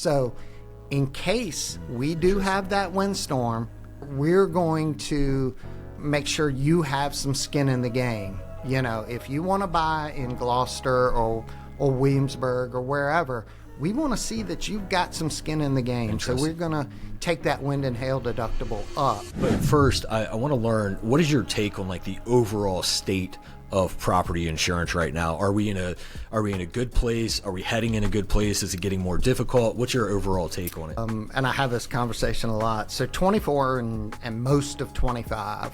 So in case we do have that windstorm, we're going to make sure you have some skin in the game. You know, if you want to buy in Gloucester or Williamsburg or wherever, we want to see that you've got some skin in the game. So we're going to take that wind and hail deductible up. But first, I want to learn, what is your take on like the overall state of property insurance right now? Are we in a good place? Are we heading in a good place? Is it getting more difficult? What's your overall take on it? And I have this conversation a lot. So 24 and most of 25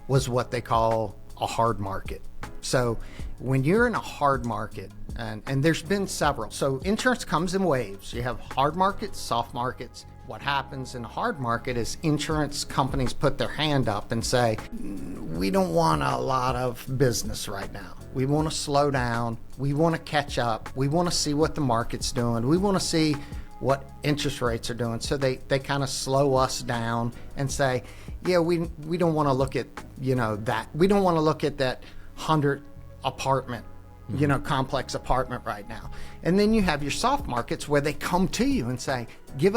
was what they call a hard market. So when you're in a hard market, and there's been several, so insurance comes in waves. You have hard markets, soft markets. What happens in a hard market is insurance companies put their hand up and say, we don't want a lot of business right now. We want to slow down. We want to catch up. We want to see what the market's doing. We want to see what interest rates are doing. So they kind of slow us down and say, yeah, we don't want to look at, that. We don't want to look at that 100 apartment, complex apartment right now. And then you have your soft markets where they come to you and say, give.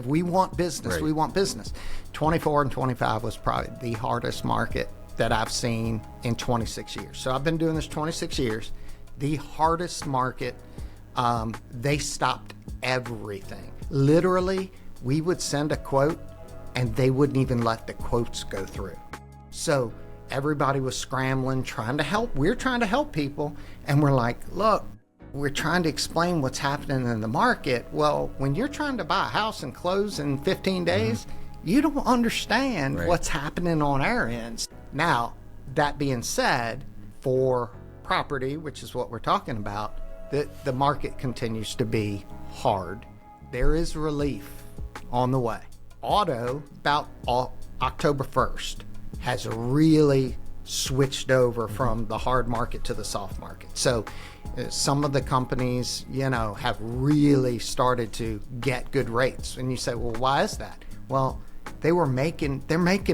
We want business. Right. We want business. 24 and 25 was probably the hardest market that I've seen in 26 years. So I've been doing this 26 years. The hardest market, they stopped everything. Literally, we would send a quote and they wouldn't even let the quotes go through. So everybody was scrambling, trying to help. We're trying to help people. And we're like, look, we're trying to explain what's happening in the market. Well, when you're trying to buy a house and close in 15 days, you don't understand what's happening on our ends. Now, that being said, for property, which is what we're talking about, the market continues to be hard. There is relief on the way. Auto, about October 1st, has really switched over from the hard market to the soft market. So some of the companies, have really started to get good rates. And you say, well, why is that? Well, they're making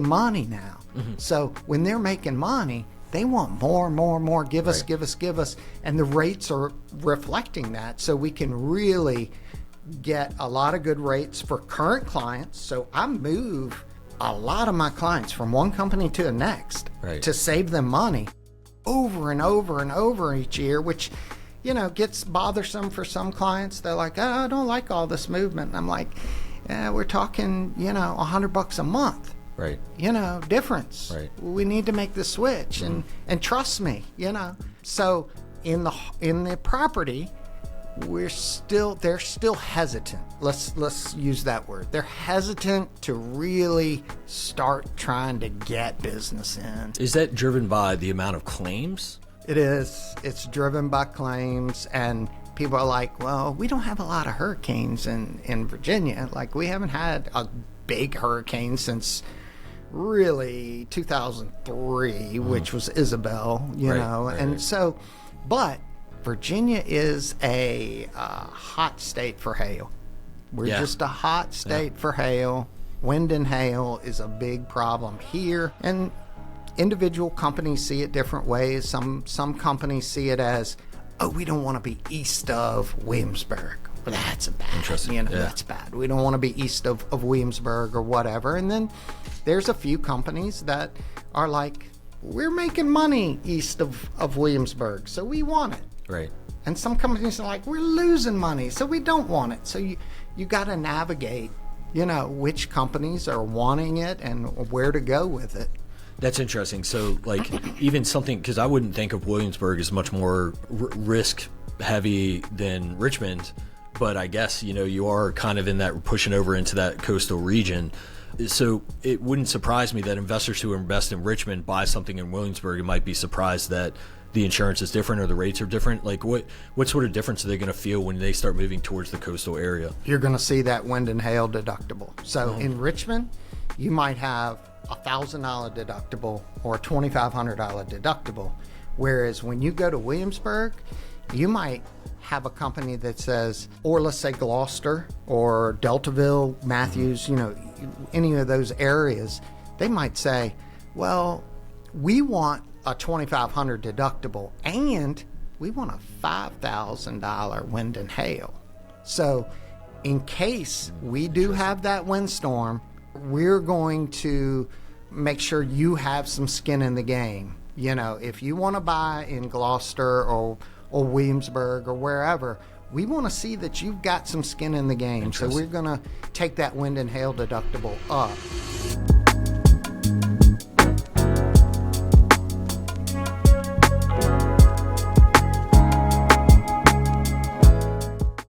money now. So when they're making money, they want more, give us. And the rates are reflecting that. So we can really get a lot of good rates for current clients. So I move a lot of my clients from one company to the next to save them money over and over each year, which, gets bothersome for some clients. They're like, I don't like all this movement. And I'm like, we're talking, $100 a month. Right. Difference. Right. We need to make the switch and trust me, So in the property, they're still hesitant. Let's use that word. They're hesitant to really start trying to get business in. Is that driven by the amount of claims? It is. It's driven by claims, and people are like, well, we don't have a lot of hurricanes in Virginia. Like, we haven't had a big hurricane since really 2003, which was Isabel, and so, but Virginia is a hot state for hail. We're just a hot state for hail. Wind and hail is a big problem here. And individual companies see it different ways. Some companies see it as, we don't want to be east of Williamsburg. Well, that's bad. Interesting. That's bad. We don't want to be east of Williamsburg or whatever. And then there's a few companies that are like, we're making money east of Williamsburg, so we want it. Right. And some companies are like, we're losing money, so we don't want it. So you got to navigate, which companies are wanting it and where to go with it. That's interesting. So, like, even something, because I wouldn't think of Williamsburg as much more risk heavy than Richmond, but I guess, you are kind of in that, pushing over into that coastal region. So it wouldn't surprise me that investors who invest in Richmond buy something in Williamsburg and might be surprised that the insurance is different or the rates are different. Like, what sort of difference are they going to feel when they start moving towards the coastal area? You're going to see that wind and hail deductible. So in Richmond, you might have $1,000 deductible or a $2,500 deductible. Whereas when you go to Williamsburg, you might have a company that says, or let's say Gloucester or Deltaville, Matthews, any of those areas, they might say, well, we want a $2,500 deductible and we want a $5,000 wind and hail. So in case we do have that windstorm, we're going to make sure you have some skin in the game. You know, if you want to buy in Gloucester or Williamsburg or wherever, we want to see that you've got some skin in the game. So we're going to take that wind and hail deductible up.